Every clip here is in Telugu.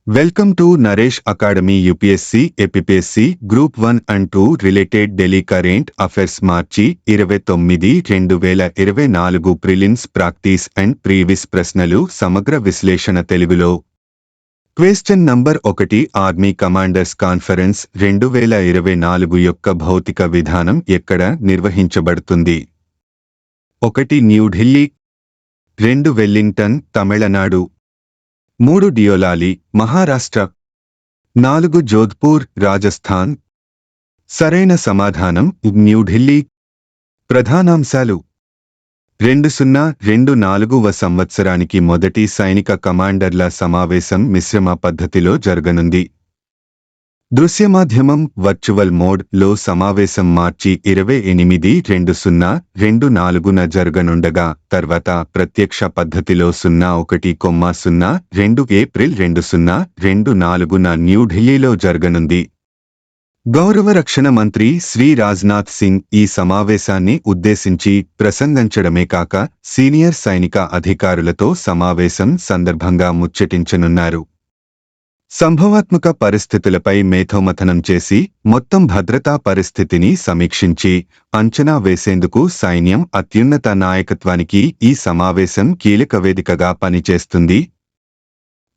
Welcome to Naresh Academy UPSC EPPSC Group 1 and 2 Related Daily Current Affairs March 29 2024 prelims practice and previous ప్రశ్నలు సమగ్ర విశ్లేషణ తెలుగులో question number 1 army commanders conference 2024 యొక్క భౌతిక విధానం ఎక్కడ నిర్వహించబడుతుంది? 1 న్యూఢిల్లీ, 2 వెల్లింగ్టన్, తమిళనాడు, 3 డియోలాలి, మహారాష్ట్ర, 4 జోధ్పూర్, రాజస్థాన్. సరైన సమాధానం న్యూఢిల్లీ. ప్రధానాంశాలు 2024వ సంవత్సరానికి మొదటి సైనిక కమాండర్ల సమావేశం మిశ్రమ పద్ధతిలో జరగనుంది. దృశ్యమాధ్యమం వర్చువల్ మోడ్ లో సమావేశం మార్చి 28, 2024న జరగనుండగా తర్వాత ప్రత్యక్ష పద్ధతిలో 01,02 ఏప్రిల్ 2024న న్యూఢిల్లీలో జరగనుంది. గౌరవ రక్షణ మంత్రి శ్రీ రాజ్నాథ్ సింగ్ ఈ సమావేశాన్ని ఉద్దేశించి ప్రసంగించడమే కాక సీనియర్ సైనిక అధికారులతో సమావేశం సందర్భంగా ముచ్చటించనున్నారు. సంభవాత్మక పరిస్థితులపై మేథోమథనం చేసి మొత్తం భద్రతా పరిస్థితిని సమీక్షించి అంచనా వేసేందుకు సైన్యం అత్యున్నత నాయకత్వానికి ఈ సమావేశం కీలక వేదికగా పనిచేస్తుంది.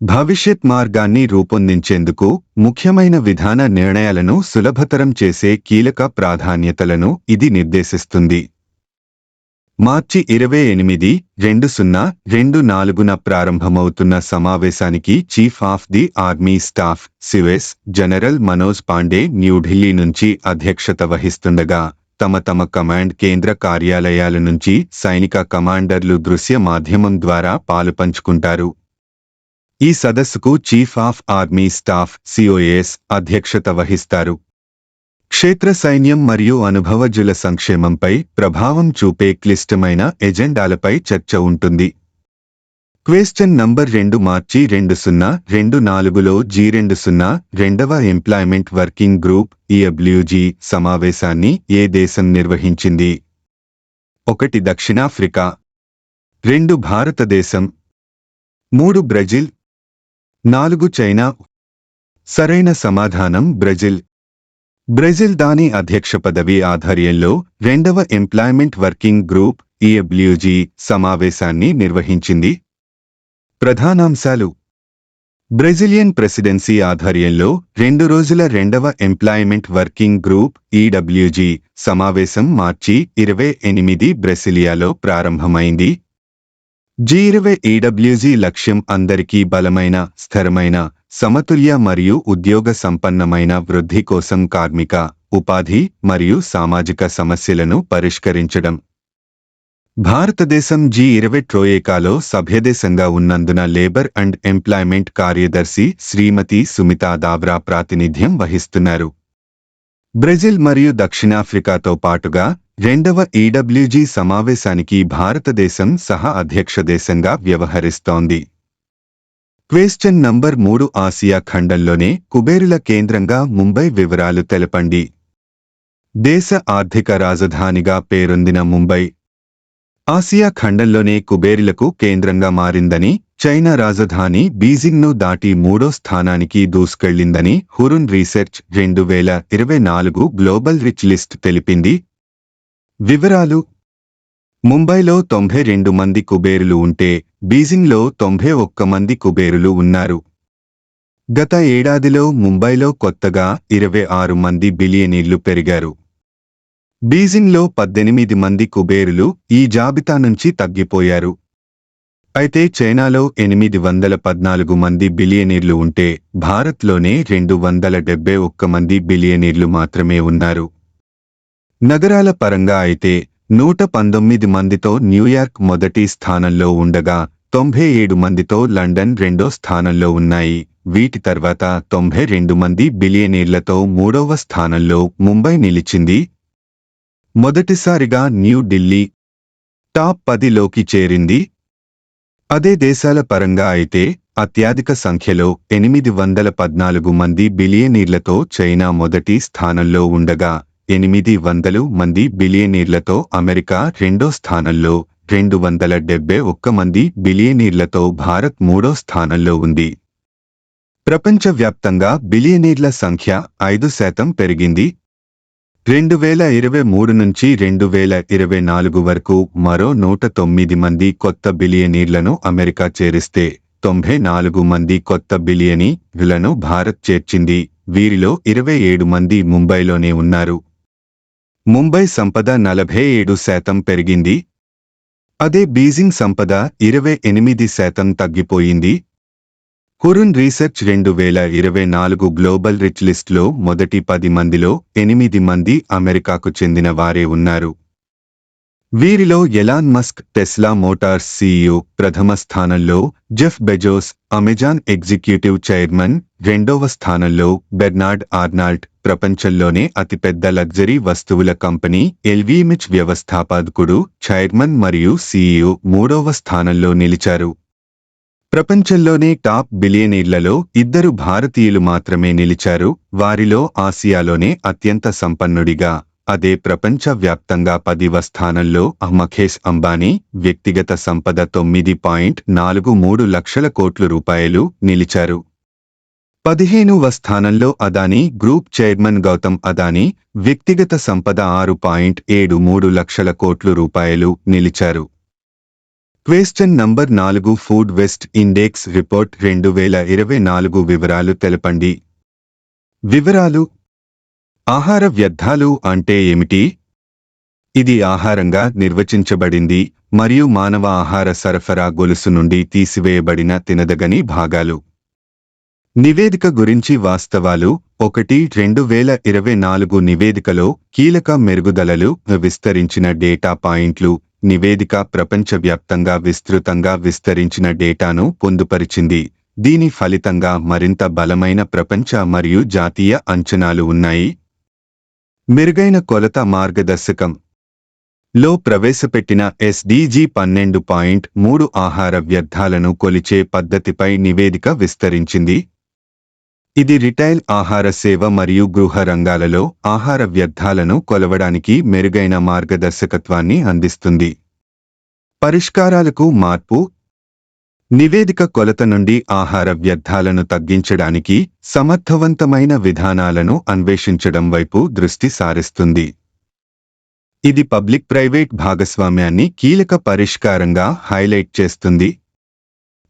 భవిష్యత్ మార్గాన్ని రూపొందించేందుకు ముఖ్యమైన విధాన నిర్ణయాలను సులభతరం చేసే కీలక ప్రాధాన్యతలను ఇది నిర్దేశిస్తుంది. మార్చి 28, 2024న ప్రారంభమవుతున్న సమావేశానికి chief of the army staff CS general Manoj Pandey New Delhi నుంచి అధ్యక్షత వహిస్తుండగా తమ కమాండ్ కేంద్ర కార్యాలయాల నుంచి సైనిక కమాండర్లు దృశ్య మాధ్యమం ద్వారా పాలుపంచుకుంటారు. ఈ సదస్సుకు chief of army staff cos అధ్యక్షత వహిస్తారు. క్షేత్ర సైన్యం మరియు అనుభవజ్ఞుల సంక్షేమంపై ప్రభావం చూపే క్లిష్టమైన ఎజెండాలపై చర్చ ఉంటుంది. క్వశ్చన్ నంబర్ 2 మార్చి 2024లో G20 రెండవ ఎంప్లాయ్మెంట్ వర్కింగ్ గ్రూప్ EWG సమావేశాన్ని ఏ దేశం నిర్వహించింది? 1 దక్షిణాఫ్రికా, 2 భారతదేశం, 3 బ్రెజిల్, 4 చైనా. సరైన సమాధానం బ్రెజిల్. బ్రెజిల్ దాని అధ్యక్ష పదవి ఆధ్వర్యంలో రెండవ ఎంప్లాయ్మెంట్ వర్కింగ్ గ్రూప్ EWG సమావేశాన్ని నిర్వహించింది. ప్రధానాంశాలు బ్రెజిలియన్ ప్రెసిడెన్సీ ఆధ్వర్యంలో 2 రోజుల రెండవ ఎంప్లాయ్మెంట్ వర్కింగ్ గ్రూప్ EWG సమావేశం మార్చి 28 బ్రెసిలియాలో ప్రారంభమైంది. G20 EWG లక్ష్యం అందరికీ బలమైన, స్థిరమైన, సమతుల్య మరియు ఉద్యోగ సంపన్నమైన వృద్ధి కోసం కార్మిక, ఉపాధి మరియు సామాజిక సమస్యలను పరిష్కరించడం. భారతదేశం G20 ట్రోయేకాలో సభ్యదేశంగా ఉన్నందున లేబర్ అండ్ ఎంప్లాయ్మెంట్ కార్యదర్శి శ్రీమతి సుమితా దావ్రా ప్రాతినిధ్యం వహిస్తున్నారు. బ్రెజిల్ మరియు దక్షిణాఫ్రికాతో పాటుగా రెండవ EWG సమావేశానికి భారతదేశం సహ అధ్యక్ష దేశంగా వ్యవహరిస్తోంది. క్వశ్చన్ నంబర్ 3 ఆసియా ఖండంలోనే కుబేరుల కేంద్రంగా ముంబై వివరాలు తెలపండి. దేశ ఆర్థిక రాజధానిగా పేరొందిన ముంబై ఆసియా ఖండంలోనే కుబేరులకు కేంద్రంగా మారిందని, చైనా రాజధాని బీజింగ్ను దాటి 3వ స్థానానికి దూసుకెళ్లిందని Hurun research 2024 global rich list తెలిపింది. వివరాలు: ముంబైలో 92 మంది కుబేరులు ఉంటే బీజింగ్లో 91 మంది కుబేరులు ఉన్నారు. గత ఏడాదిలో ముంబైలో కొత్తగా 26 మంది బిలియనీర్లు పెరిగారు. బీజింగ్లో 18 మంది కుబేరులు ఈ జాబితా నుంచి తగ్గిపోయారు. అయితే చైనాలో 814 మంది బిలియనీర్లు ఉంటే భారత్లోనే 271 మంది బిలియనీర్లు మాత్రమే ఉన్నారు. నగరాల పరంగా అయితే 119 మందితో న్యూయార్క్ మొదటి స్థానంలో ఉండగా 97 మందితో లండన్ రెండో స్థానంలో ఉన్నాయి. వీటి తర్వాత 92 మంది బిలియనీర్లతో 3వ స్థానంలో ముంబై నిలిచింది. మొదటిసారిగా న్యూఢిల్లీ టాప్ 10లోకి చేరింది. అదే దేశాల పరంగా అయితే అత్యధిక సంఖ్యలో 814 మంది బిలియనీర్లతో చైనా మొదటి స్థానంలో ఉండగా 800 మంది బిలియనీర్లతో అమెరికా రెండో స్థానంలో, 271 మంది బిలియనీర్లతో భారత్ మూడో స్థానంలో ఉంది. ప్రపంచవ్యాప్తంగా బిలియనీర్ల సంఖ్య 5% పెరిగింది. 2023 నుంచి 2024 వరకు మరో 109 మంది కొత్త బిలియనీర్లను అమెరికా చేరిస్తే 94 మంది కొత్త బిలియనీర్లను భారత్ చేర్చింది. వీరిలో 27 మంది ముంబైలోనే ఉన్నారు. ముంబై సంపద 47% పెరిగింది. అదే బీజింగ్ సంపద 28% తగ్గిపోయింది. హురున్ రీసెర్చ్ 2024 గ్లోబల్ రిచ్ లిస్ట్లో మొదటి 10 మందిలో 8 మంది అమెరికాకు చెందిన వారే ఉన్నారు. వీరిలో Elon Musk Tesla Motors CEO ప్రథమ స్థానంలో, Jeff Bezos Amazon executive chairman రెండవ స్థానంలో, బెర్నార్డ్ ఆర్నాల్డ్ ప్రపంచంలోనే అతిపెద్ద లగ్జరీ వస్తువుల కంపెనీ ఎల్వీఎంహెచ్ వ్యవస్థాపకుడు, చైర్మన్ మరియు సీఈఓ మూడవ స్థానంలో నిలిచారు. ప్రపంచంలోనే టాప్ బిలియనీర్లలో 2 భారతీయులు మాత్రమే నిలిచారు. వారిలో ఆసియాలోనే అత్యంత సంపన్నుడిగా, అదే ప్రపంచవ్యాప్తంగా 10వ స్థానంలో ముఖేష్ అంబానీ వ్యక్తిగత సంపద 9.43 లక్షల కోట్ల రూపాయలు నిలిచారు. 15వ స్థానంలో అదానీ గ్రూప్ చైర్మన్ గౌతమ్ అదానీ వ్యక్తిగత సంపద 6.73 లక్షల కోట్ల రూపాయలు నిలిచారు. Question number 4 food west index report 2024 వివరాలు తెలపండి. వివరాలు: ఆహార వ్యర్థాలు అంటే ఏమిటి? ఇది ఆహారంగా నిర్వచించబడింది మరియు మానవ ఆహార సరఫరా గొలుసు నుండి తీసివేయబడిన తినదగని భాగాలు. నివేదిక గురించి వాస్తవాలు: 1 2024 నివేదికలో కీలక మెరుగుదలలు, విస్తరించిన డేటా పాయింట్లు. నివేదిక ప్రపంచవ్యాప్తంగా విస్తృతంగా విస్తరించిన డేటాను పొందుపరిచింది. దీని ఫలితంగా మరింత బలమైన ప్రపంచ మరియు జాతీయ అంచనాలు ఉన్నాయి. మెరుగైన కొలత మార్గదర్శకం లో ప్రవేశపెట్టిన SDG 12.3 ఆహార వ్యర్థాలను కొలిచే పద్ధతిపై నివేదిక విస్తరించింది. ఇది రిటైల్, ఆహార సేవ మరియు గృహ రంగాలలో ఆహార వ్యర్థాలను కొలవడానికి మెరుగైన మార్గదర్శకత్వాన్ని అందిస్తుంది. పరిష్కారాలకు మార్పు: నివేదిక కొలత నుండి ఆహార వ్యర్థాలను తగ్గించడానికి సమర్థవంతమైన విధానాలను అన్వేషించడం వైపు దృష్టి సారిస్తుంది. ఇది పబ్లిక్ ప్రైవేట్ భాగస్వామ్యాన్ని కీలక పరిష్కారంగా హైలైట్ చేస్తుంది.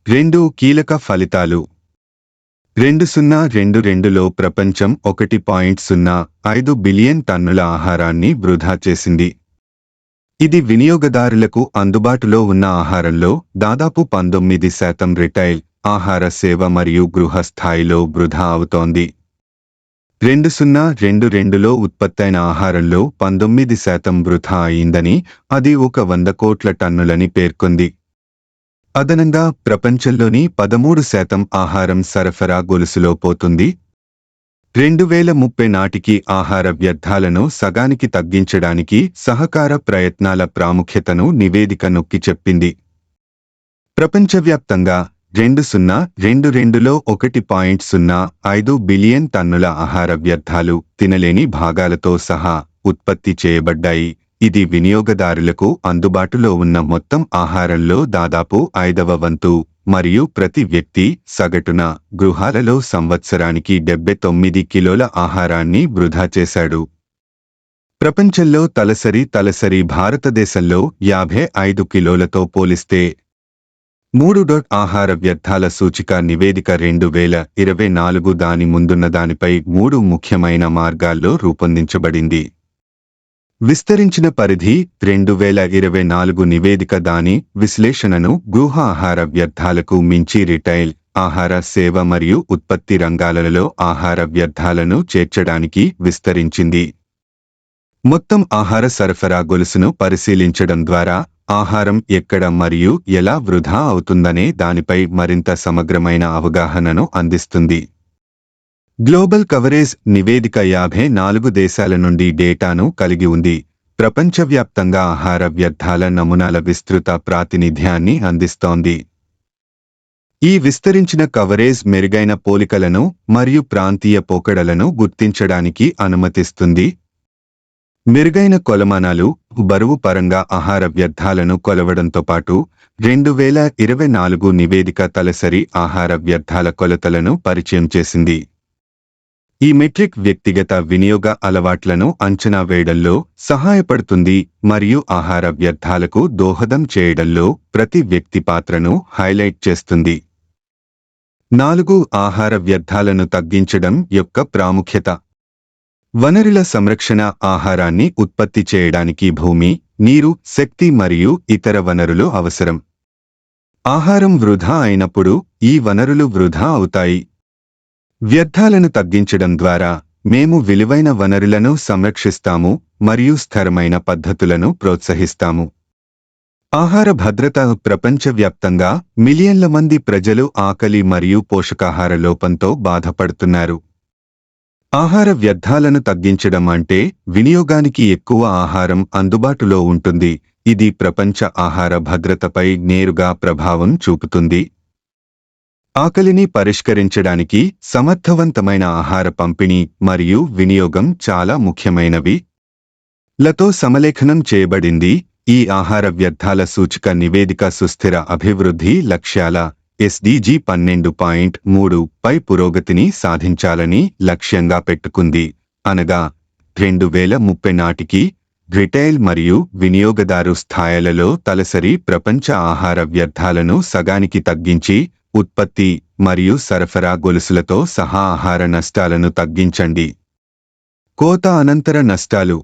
2 కీలక ఫలితాలు: 2022లో ప్రపంచం 1.05 బిలియన్ టన్నుల ఆహారాన్ని వృధా చేసింది. ఇది వినియోగదారులకు అందుబాటులో ఉన్న ఆహారంలో దాదాపు 19% రిటైల్, ఆహార సేవ మరియు గృహ స్థాయిలో వృధా అవుతోంది. 2022లో ఉత్పత్తైన ఆహారంలో 19% వృధా అయిందని, అది 100 కోట్ల టన్నులని పేర్కొంది. అదనంగా ప్రపంచంలోని 13% ఆహారం సరఫరా గొలుసులో పోతుంది. 2030 నాటికి ఆహార వ్యర్థాలను సగానికి తగ్గించడానికి సహకార ప్రయత్నాల ప్రాముఖ్యతను నివేదిక నొక్కి చెప్పింది. ప్రపంచవ్యాప్తంగా 2022లో 1.05 బిలియన్ టన్నుల ఆహార వ్యర్థాలు తినలేని భాగాలతో సహా ఉత్పత్తి చేయబడ్డాయి. ఇది వినియోగదారులకు అందుబాటులో ఉన్న మొత్తం ఆహారంలో దాదాపు 5వ వంతు, మరియు ప్రతి వ్యక్తి సగటున గృహాలలో సంవత్సరానికి 79 కిలోల ఆహారాన్ని వృధా చేశాడు. ప్రపంచంలో తలసరి భారతదేశంలో 55 కిలోలతో పోలిస్తే 3. ఆహార వ్యర్థాల సూచిక నివేదిక 2024 దాని ముందున్న దానిపై 3 ముఖ్యమైన మార్గాల్లో రూపొందించబడింది. విస్తరించిన పరిధి: 2024 నివేదిక దాని విశ్లేషణను గృహ ఆహార వ్యర్థాలకు మించి రిటైల్, ఆహార సేవ మరియు ఉత్పత్తి రంగాలలో ఆహార వ్యర్థాలను చేర్చడానికి విస్తరించింది. మొత్తం ఆహార సరఫరా గొలుసును పరిశీలించడం ద్వారా ఆహారం ఎక్కడ మరియు ఎలా వృధా అవుతుందనే దానిపై మరింత సమగ్రమైన అవగాహనను అందిస్తుంది. గ్లోబల్ కవరేజ్ నివేదిక 54 దేశాల నుండి డేటాను కలిగి ఉంది. ప్రపంచవ్యాప్తంగా ఆహార వ్యర్థాల నమూనాల విస్తృత ప్రాతినిధ్యాన్ని అందిస్తోంది. ఈ విస్తరించిన కవరేజ్ మెరుగైన పోలికలను మరియు ప్రాంతీయ పోకడలను గుర్తించడానికి అనుమతిస్తుంది. మెరుగైన కొలమానాలు బరువు పరంగా ఆహార వ్యర్థాలను కొలవడంతో పాటు 2024 నివేదిక తలసరి ఆహార వ్యర్థాల కొలతలను పరిచయం చేసింది. ఈ మెట్రిక్ వ్యక్తిగత వినియోగ అలవాట్లను అంచనా వేయడంలో సహాయపడుతుంది మరియు ఆహార వ్యర్థాలకు దోహదం చేయడంలో ప్రతి వ్యక్తి పాత్రను హైలైట్ చేస్తుంది. 4 ఆహార వ్యర్థాలను తగ్గించడం యొక్క ప్రాముఖ్యత. వనరుల సంరక్షణ ఆహారాన్ని ఉత్పత్తి చేయడానికి భూమి, నీరు, శక్తి మరియు ఇతర వనరులు అవసరం. ఆహారం వృధా అయినప్పుడు ఈ వనరులు వృధా అవుతాయి. వ్యర్థాలను తగ్గించడం ద్వారా మేము విలువైన వనరులను సంరక్షిస్తాము మరియు స్థిరమైన పద్ధతులను ప్రోత్సహిస్తాము. ఆహార భద్రత. ప్రపంచవ్యాప్తంగా మిలియన్ల మంది ప్రజలు ఆకలి మరియు పోషకాహార లోపంతో బాధపడుతున్నారు. ఆహార వ్యర్థాలను తగ్గించడం అంటే వినియోగానికి ఎక్కువ ఆహారం అందుబాటులో ఉంటుంది. ఇది ప్రపంచ ఆహార భద్రతపై నేరుగా ప్రభావం చూపుతుంది. ఆకలిని పరిష్కరించడానికి సమర్థవంతమైన ఆహార పంపిణీ మరియు వినియోగం చాలా ముఖ్యమైనవి. లతో సమలేఖనం చేయబడింది. ఈ ఆహార వ్యర్థాల సూచిక నివేదిక సుస్థిర అభివృద్ధి లక్ష్యాల SDG 12.3 పై పురోగతిని సాధించాలని లక్ష్యంగా పెట్టుకుంది. అనగా 2030 నాటికి రిటైల్ మరియు వినియోగదారు స్థాయిలలో తలసరి ప్రపంచ ఆహార వ్యర్థాలను సగానికి తగ్గించి ఉత్పత్తి మరియు సరఫరా గొలుసులతో సహా ఆహార నష్టాలను తగ్గించండి. కోత అనంతర నష్టాలు.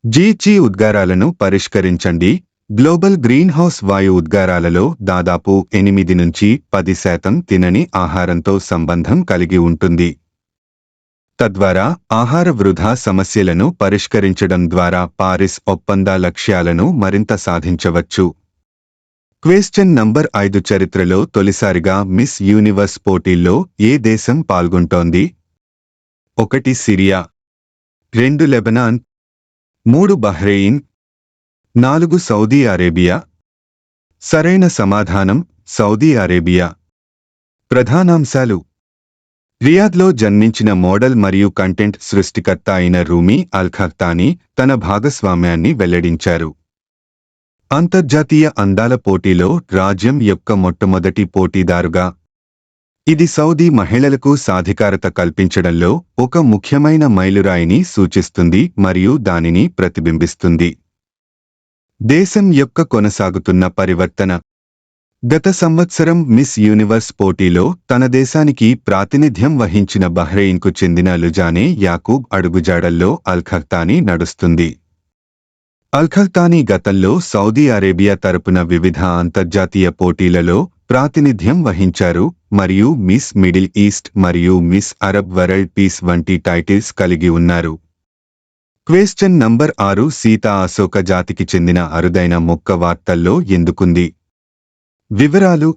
జీహెచ్ ఉద్గారాలను పరిష్కరించండి. గ్లోబల్ గ్రీన్హౌస్ వాయు ఉద్గారాలలో దాదాపు 8 నుంచి 10% తినని ఆహారంతో సంబంధం కలిగి ఉంటుంది. తద్వారా ఆహార వృధా సమస్యలను పరిష్కరించడం ద్వారా పారిస్ ఒప్పంద లక్ష్యాలను మరింత సాధించవచ్చు. Question number 5. చరిత్రలో తొలిసారిగా మిస్ యూనివర్స్ పోటీల్లో ఏ దేశం పాల్గొంటోంది? 1 Syria, 2 Lebanon, 3 Bahrain, 4 Saudi Arabia. సరైన సమాధానం సౌదీ అరేబియా. ప్రధానాంశాలు. రియాద్లో జన్మించిన మోడల్ మరియు కంటెంట్ సృష్టికర్త అయిన రూమీ అల్ ఖహ్తానీ తన భాగస్వామ్యాన్ని వెల్లడించారు. అంతర్జాతీయ అందాల పోటీలో రాజ్యం యొక్క మొట్టమొదటి పోటీదారుగా. ఇది సౌదీ మహిళలకు సాధికారత కల్పించడంలో ఒక ముఖ్యమైన మైలురాయిని సూచిస్తుంది మరియు దానిని ప్రతిబింబిస్తుంది. దేశం యొక్క కొనసాగుతున్న పరివర్తన. గత సంవత్సరం మిస్ యూనివర్స్ పోటీలో తన దేశానికి ప్రాతినిధ్యం వహించిన బహ్రెయిన్కు చెందిన లుజానే యాకూబ్ అడుగుజాడల్లో అల్ ఖహ్తానీ నడుస్తుంది. అల్ ఖహ్తానీ గతంలో సౌదీ అరేబియా తరపున వివిధ అంతర్జాతీయ పోటీలలో ప్రాతినిధ్యం వహించారు మరియు మిస్ మిడిల్ ఈస్ట్ మరియు మిస్ అరబ్ వరల్డ్ పీస్ వంటి టైటిల్స్ కలిగి ఉన్నారు. Question number 6. సీతా అశోక జాతికి చెందిన అరుదైన మొక్క వార్తల్లో ఎందుకుంది? వివరాలు.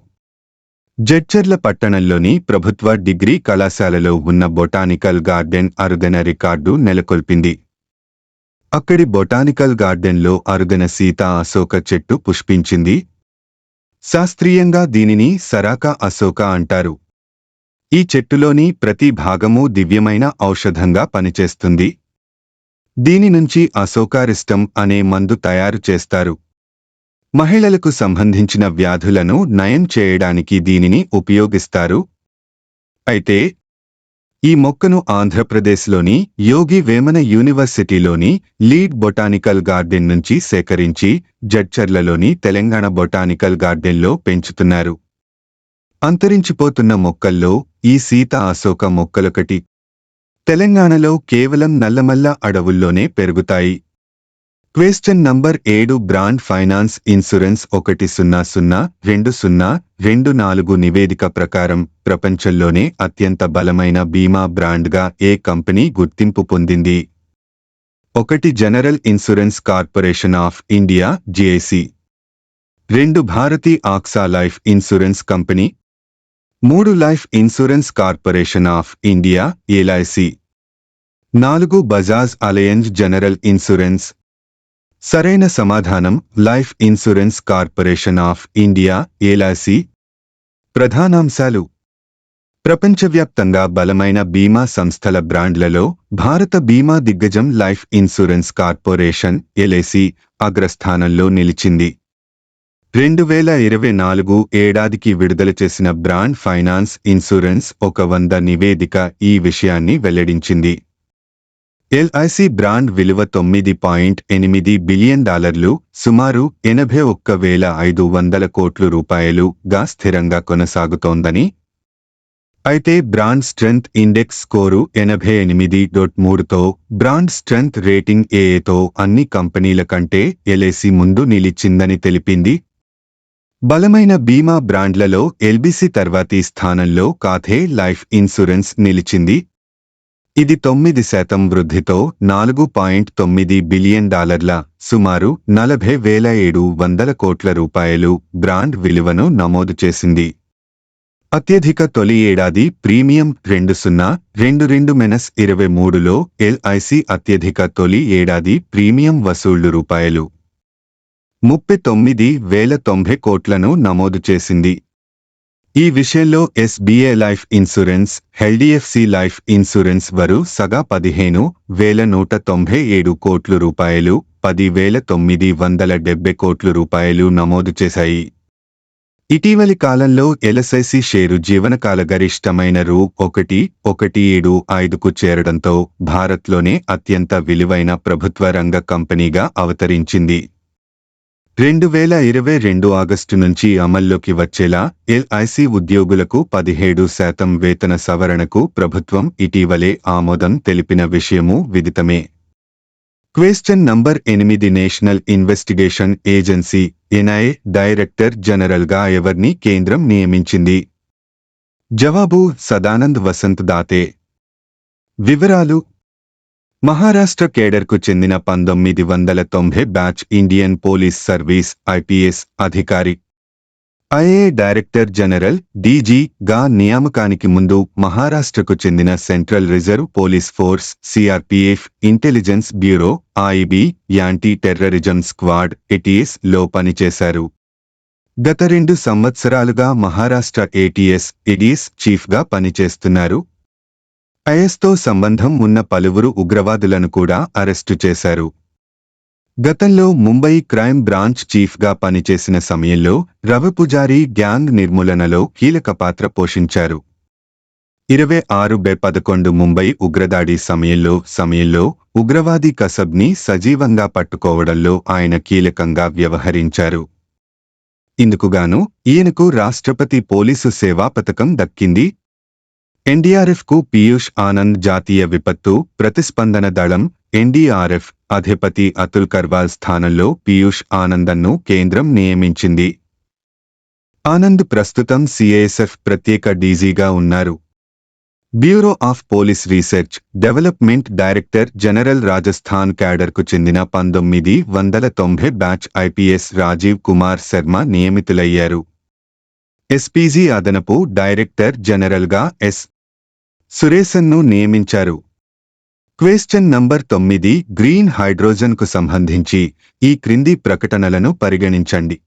జడ్చర్ల పట్టణంలోని ప్రభుత్వ డిగ్రీ కళాశాలలో ఉన్న బొటానికల్ గార్డెన్ అరుదైన రికార్డు నెలకొల్పింది. అక్కడి బొటానికల్ గార్డెన్లో అరుదైన సీతా అశోక చెట్టు పుష్పించింది. శాస్త్రీయంగా దీనిని సరాకా అశోక అంటారు. ఈ చెట్టులోని ప్రతి భాగమూ దివ్యమైన ఔషధంగా పనిచేస్తుంది. దీని నుంచి అశోకారిస్టం అనే మందు తయారు చేస్తారు. మహిళలకు సంబంధించిన వ్యాధులను నయం చేయడానికి దీనిని ఉపయోగిస్తారు. అయితే ఈ మొక్కను ఆంధ్రప్రదేశ్లోని Yogi Vemana యూనివర్సిటీలోని lead botanical garden నుంచి సేకరించి జడ్చర్లలోని తెలంగాణ బొటానికల్ గార్డెన్లో పెంచుతున్నారు. అంతరించిపోతున్న మొక్కల్లో ఈ సీతా అశోక మొక్కలొకటి. తెలంగాణలో కేవలం నల్లమల్ల అడవుల్లోనే పెరుగుతాయి. Question number 7. Brand finance insurance 1002024 నివేదిక ప్రకారం ప్రపంచంలోనే అత్యంత బలమైన బీమా బ్రాండ్గా ఏ కంపెనీ గుర్తింపు పొందింది? 1 general insurance corporation of India GIC, 2 Bharti AXA life insurance company, 3 life insurance corporation of India LIC, 4 Bajaj Allianz general insurance. సరైన సమాధానం life insurance corporation of India LIC. ప్రధానాంశాలు. ప్రపంచవ్యాప్తంగా బలమైన బీమా సంస్థల బ్రాండ్లలో భారత బీమా దిగ్గజం లైఫ్ ఇన్సూరెన్స్ కార్పొరేషన్ ఎల్ఐసి అగ్రస్థానంలో నిలిచింది. 2024 ఏడాదికి విడుదల చేసిన బ్రాండ్ ఫైనాన్స్ ఇన్సూరెన్స్ 100 నివేదిక ఈ విషయాన్ని వెల్లడించింది. ఎల్ఐసి బ్రాండ్ విలువ $9.8 బిలియన్, సుమారు 81,500 కోట్ల రూపాయలుగా స్థిరంగా కొనసాగుతోందని. అయితే బ్రాండ్ స్ట్రెంగ్త్ ఇండెక్స్ స్కోరు 88.3తో బ్రాండ్ స్ట్రెంగ్త్ రేటింగ్ ఏఏతో అన్ని కంపెనీల కంటే ఎల్ఐసి ముందు నిలిచిందని తెలిపింది. బలమైన బీమా బ్రాండ్లలో ఎల్బీసీ తర్వాతి స్థానంలో కాథే లైఫ్ ఇన్సూరెన్స్ నిలిచింది. ఇది 9% వృద్ధితో $4.9 బిలియన్, సుమారు 40,700 కోట్ల రూపాయలు బ్రాండ్ విలువను నమోదు చేసింది. అత్యధిక తొలి ఏడాది ప్రీమియం 2022-23లో ఎల్ఐసి అత్యధిక తొలి ఏడాది ప్రీమియం వసూళ్లు రూపాయలు 39,090 కోట్లను నమోదు చేసింది. ఈ విషయంలో SBI life insurance, HDFC life insurance వరుసగా 15,197 కోట్ల రూపాయలు, 10,970 కోట్ల రూపాయలు నమోదు చేశాయి. ఇటీవలి కాలంలో ఎల్ఐసి షేరు జీవనకాల గరిష్టమైన $1.175కు చేరడంతో భారత్లోనే అత్యంత విలువైన ప్రభుత్వ రంగ కంపెనీగా అవతరించింది. 2022 ఆగస్టు నుంచి అమల్లోకి వచ్చేలా ఎల్ఐసి ఉద్యోగులకు 17% వేతన సవరణకు ప్రభుత్వం ఇటీవలే ఆమోదం తెలిపిన విషయమూ విదితమే. Question number 8 national investigation agency NIA director జనరల్గా ఎవరిని కేంద్రం నియమించింది? జవాబు సదానంద్ వసంత్ దాతే. వివరాలు: మహారాష్ట్ర కేడర్కు చెందిన 1990 batch Indian police service IPS అధికారి. ఐఏఏ డైరెక్టర్ జనరల్ డీజీగా నియామకానికి ముందు మహారాష్ట్రకు చెందిన central reserve police force CRPF, intelligence bureau IB, anti terrorism squad ATS లో పనిచేశారు. గత 2 సంవత్సరాలుగా మహారాష్ట్ర ఏటీఎస్ చీఫ్గా పనిచేస్తున్నారు. ఐఎస్తో సంబంధం ఉన్న పలువురు ఉగ్రవాదులను కూడా అరెస్టు చేశారు. గతంలో ముంబై క్రైమ్ బ్రాంచ్ చీఫ్గా పనిచేసిన సమయంలో రవిపుజారి గ్యాంగ్ నిర్మూలనలో కీలక పాత్ర పోషించారు. 26/11 ముంబై ఉగ్రదాడి సమయంలో ఉగ్రవాది కసబ్ని సజీవంగా పట్టుకోవడంలో ఆయన కీలకంగా వ్యవహరించారు. ఇందుకుగాను ఈయనకు రాష్ట్రపతి పోలీసు సేవా పతకం దక్కింది. ఎన్డీఆర్ఎఫ్కు పీయూష్ ఆనంద్ జాతీయ విపత్తు ప్రతిస్పందన దళం ఎన్డీఆర్ఎఫ్ అధిపతి అతుల్ కర్వాల్ స్థానంలో పీయూష్ ఆనందన్ను కేంద్రం నియమించింది. ఆనంద్ ప్రస్తుతం సిఐఎస్ఎఫ్ ప్రత్యేక డీజీగా ఉన్నారు. Bureau of police research development director general Rajasthan క్యాడర్కు చెందిన 1990 బ్యాచ్ ఐపీఎస్ రాజీవ్ కుమార్ శర్మ నియమితులయ్యారు. ఎస్పీజీ అదనపు డైరెక్టర్ జనరల్గా ఎస్. సురేశన్ను నియమించారు. క్వశ్చన్ నంబర్ 9 గ్రీన్ హైడ్రోజన్కు సంబంధించి ఈ క్రింది ప్రకటనలను పరిగణించండి.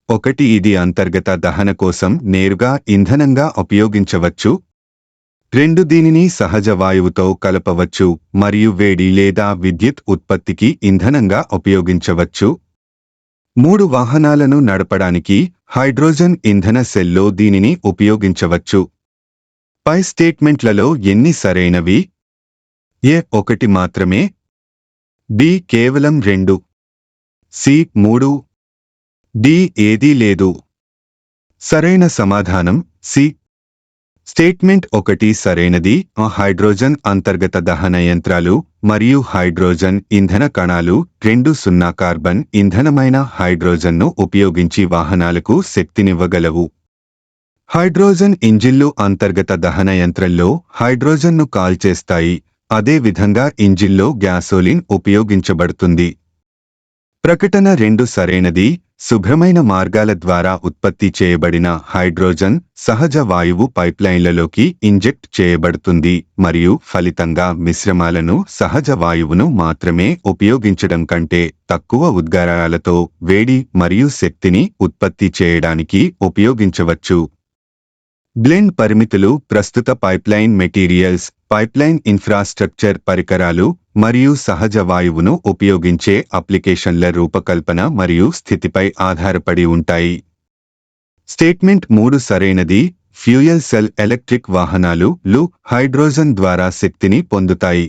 1. ఇది అంతర్గత దహన కోసం నేరుగా ఇంధనంగా ఉపయోగించవచ్చు. 2. దీనిని సహజ వాయువుతో కలపవచ్చు మరియు వేడి లేదా విద్యుత్ ఉత్పత్తికి ఇంధనంగా ఉపయోగించవచ్చు. 3. వాహనాలను నడపడానికి హైడ్రోజన్ ఇంధన సెల్లో దీనిని ఉపయోగించవచ్చు. పై స్టేట్మెంట్లలో ఎన్ని సరైనవి? ఏ 1 మాత్రమే, బి కేవలం 2, సి 3, డి ఏదీ లేదు. సరైన సమాధానం సి. స్టేట్మెంట్ 1 సరైనది. హైడ్రోజన్ అంతర్గత దహన యంత్రాలు మరియు హైడ్రోజన్ ఇంధన కణాలు 0 కార్బన్ ఇంధనమైన హైడ్రోజన్ను ఉపయోగించి వాహనాలకు శక్తినివ్వగలవు. హైడ్రోజన్ ఇంజిన్లు అంతర్గత దహన యంత్రంలో హైడ్రోజన్ను కాల్చేస్తాయి. అదే విధంగా ఇంజిన్లో గ్యాసోలిన్ ఉపయోగించబడుతుంది. ప్రకటన 2 సరైనది. శుభ్రమైన మార్గాల ద్వారా ఉత్పత్తి చేయబడిన హైడ్రోజన్ సహజ వాయువు పైప్లైన్లలోకి ఇంజెక్ట్ చేయబడుతుంది మరియు ఫలితంగా మిశ్రమాలను సహజ వాయువును మాత్రమే ఉపయోగించడం కంటే తక్కువ ఉద్గారాలతో వేడి మరియు శక్తిని ఉత్పత్తి చేయడానికి ఉపయోగించవచ్చు. బ్లెండ్ పరిమితులు ప్రస్తుత పైప్లైన్ మెటీరియల్స్, పైప్లైన్ ఇన్ఫ్రాస్ట్రక్చర్ పరికరాలు మరియు సహజ వాయువును ఉపయోగించే అప్లికేషన్ల రూపకల్పన మరియు స్థితిపై ఆధారపడి ఉంటాయి. స్టేట్మెంట్ 3 సరైనది. ఫ్యూయల్ సెల్ ఎలక్ట్రిక్ వాహనాలు హైడ్రోజన్ ద్వారా శక్తిని పొందుతాయి.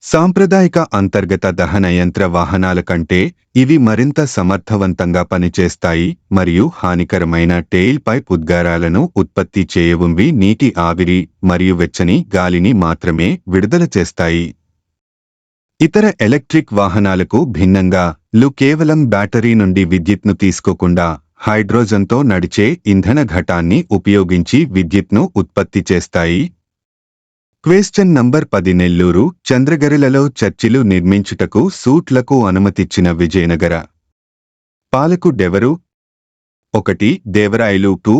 సాంప్రదాయిక అంతర్గత దహన యంత్ర వాహనాల కంటే ఇవి మరింత సమర్థవంతంగా పనిచేస్తాయి మరియు హానికరమైన టెయిల్ పైప్ ఉద్గారాలను ఉత్పత్తి చేయవుంవి నీటి ఆవిరి మరియు వెచ్చని గాలిని మాత్రమే విడుదల చేస్తాయి. ఇతర ఎలక్ట్రిక్ వాహనాలకు భిన్నంగా కేవలం బ్యాటరీ నుండి విద్యుత్ను తీసుకోకుండా హైడ్రోజన్తో నడిచే ఇంధన ఘటాన్ని ఉపయోగించి విద్యుత్ను ఉత్పత్తి చేస్తాయి. క్వెశ్చన్ నంబర్ 10 నెల్లూరు చంద్రగిరిలలో చర్చిలు నిర్మించుటకు సూట్లకు అనుమతిచ్చిన విజయనగర పాలకుడెవరు? 1 దేవరాయలు 2,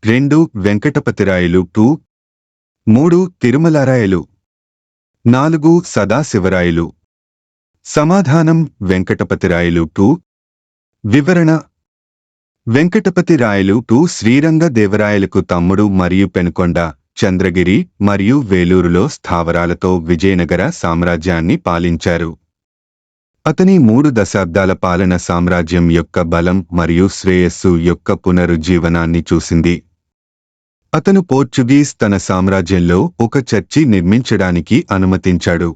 2 వెంకటపతిరాయలు 2, 3 తిరుమలరాయలు, 4 సదాశివరాయలు. సమాధానం వెంకటపతిరాయలు 2. వివరణ: వెంకటపతిరాయలు 2 శ్రీరంగ దేవరాయలకు తమ్ముడు మరియు పెనుకొండ, చంద్రగిరి మరియు వేలూరులో స్థావరాలతో విజయనగర సామ్రాజ్యాన్ని పాలించారు. అతని 3 దశాబ్దాల పాలన సామ్రాజ్యం యొక్క బలం మరియు శ్రేయస్సు యొక్క పునరుజ్జీవనాన్ని చూసింది. అతను పోర్చుగీస్ తన సామ్రాజ్యంలో ఒక చర్చి నిర్మించడానికి అనుమతించాడు.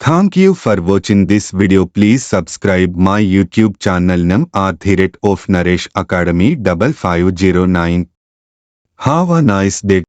Thank you for watching this video. Please subscribe my YouTube channel @of Naresh Academy 5509. Have a nice day.